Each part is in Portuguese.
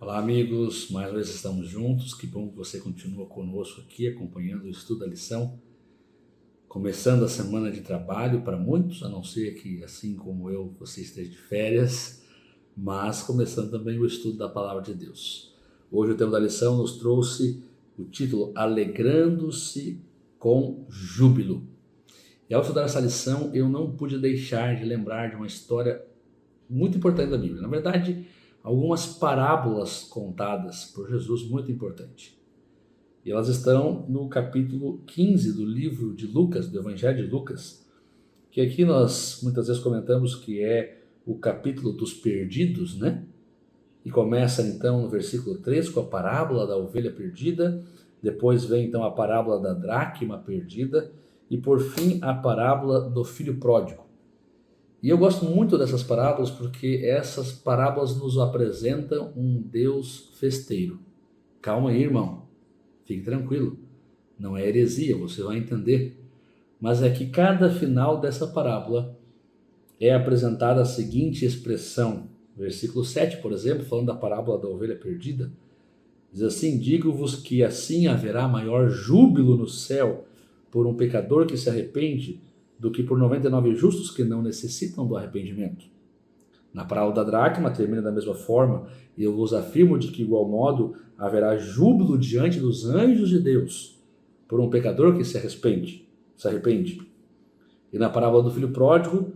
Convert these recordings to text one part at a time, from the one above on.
Olá, amigos, mais uma vez estamos juntos. Que bom que você continua conosco aqui, acompanhando o estudo da lição. Começando a semana de trabalho para muitos, a não ser que, assim como eu, você esteja de férias, mas começando também o estudo da Palavra de Deus. Hoje o tema da lição nos trouxe o título Alegrando-se com Júbilo. E ao estudar essa lição, eu não pude deixar de lembrar de uma história muito importante da Bíblia. Na verdade, algumas parábolas contadas por Jesus muito importante. E elas estão no capítulo 15 do livro de Lucas, do Evangelho de Lucas, que aqui nós muitas vezes comentamos que é o capítulo dos perdidos, né? E começa então no versículo 3 com a parábola da ovelha perdida, depois vem então a parábola da dracma perdida e por fim a parábola do filho pródigo. E eu gosto muito dessas parábolas porque essas parábolas nos apresentam um Deus festeiro. Calma aí, irmão. Fique tranquilo. Não é heresia, você vai entender. Mas é que cada final dessa parábola é apresentada a seguinte expressão. Versículo 7, por exemplo, falando da parábola da ovelha perdida, diz assim: digo-vos que assim haverá maior júbilo no céu por um pecador que se arrepende do que por 99 justos que não necessitam do arrependimento. Na parábola da dracma termina da mesma forma, e eu vos afirmo de que igual modo haverá júbilo diante dos anjos de Deus por um pecador que se arrepende. E na parábola do filho pródigo,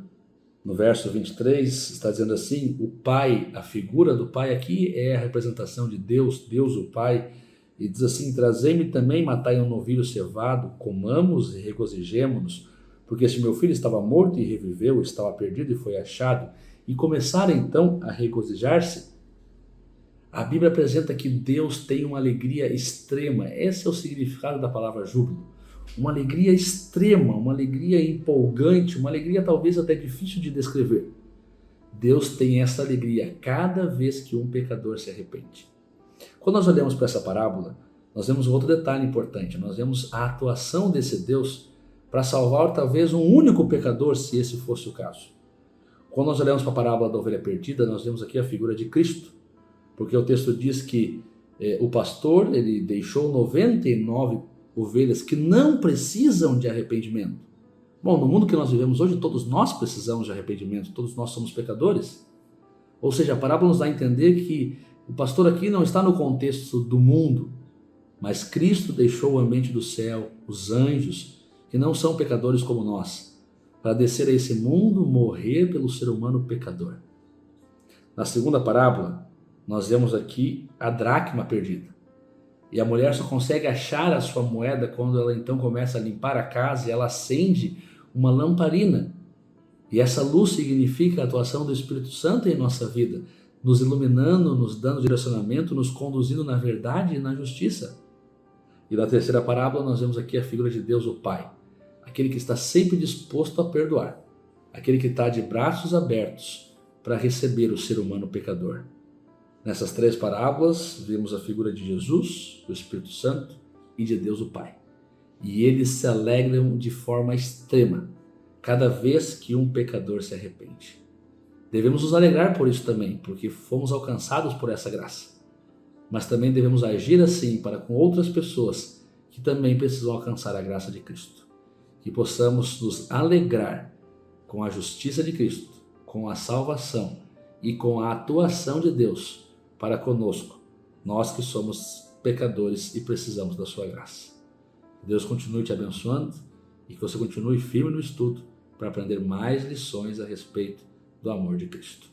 no verso 23, está dizendo assim: o pai, a figura do pai aqui é a representação de Deus, Deus o Pai, e diz assim: trazei-me também, matai um novilho cevado, comamos e regozijemo-nos, porque este meu filho estava morto e reviveu, estava perdido e foi achado. E começaram então a regozijar-se. A Bíblia apresenta que Deus tem uma alegria extrema. Esse é o significado da palavra júbilo. Uma alegria extrema, uma alegria empolgante, uma alegria talvez até difícil de descrever. Deus tem essa alegria cada vez que um pecador se arrepende. Quando nós olhamos para essa parábola, nós vemos um outro detalhe importante. Nós vemos a atuação desse Deus para salvar talvez um único pecador, se esse fosse o caso. Quando nós olhamos para a parábola da ovelha perdida, nós vemos aqui a figura de Cristo, porque o texto diz que o pastor ele deixou 99 ovelhas que não precisam de arrependimento. Bom, no mundo que nós vivemos hoje, todos nós precisamos de arrependimento, todos nós somos pecadores. Ou seja, a parábola nos dá a entender que o pastor aqui não está no contexto do mundo, mas Cristo deixou o ambiente do céu, os anjos, que não são pecadores como nós, para descer a esse mundo, morrer pelo ser humano pecador. Na segunda parábola, nós vemos aqui a dracma perdida. E a mulher só consegue achar a sua moeda quando ela então começa a limpar a casa e ela acende uma lamparina. E essa luz significa a atuação do Espírito Santo em nossa vida, nos iluminando, nos dando direcionamento, nos conduzindo na verdade e na justiça. E na terceira parábola nós vemos aqui a figura de Deus o Pai, aquele que está sempre disposto a perdoar, aquele que está de braços abertos para receber o ser humano pecador. Nessas três parábolas vemos a figura de Jesus, do Espírito Santo e de Deus o Pai. E eles se alegram de forma extrema cada vez que um pecador se arrepende. Devemos nos alegrar por isso também, porque fomos alcançados por essa graça. Mas também devemos agir assim para com outras pessoas que também precisam alcançar a graça de Cristo. Que possamos nos alegrar com a justiça de Cristo, com a salvação e com a atuação de Deus para conosco, nós que somos pecadores e precisamos da sua graça. Que Deus continue te abençoando e que você continue firme no estudo para aprender mais lições a respeito do amor de Cristo.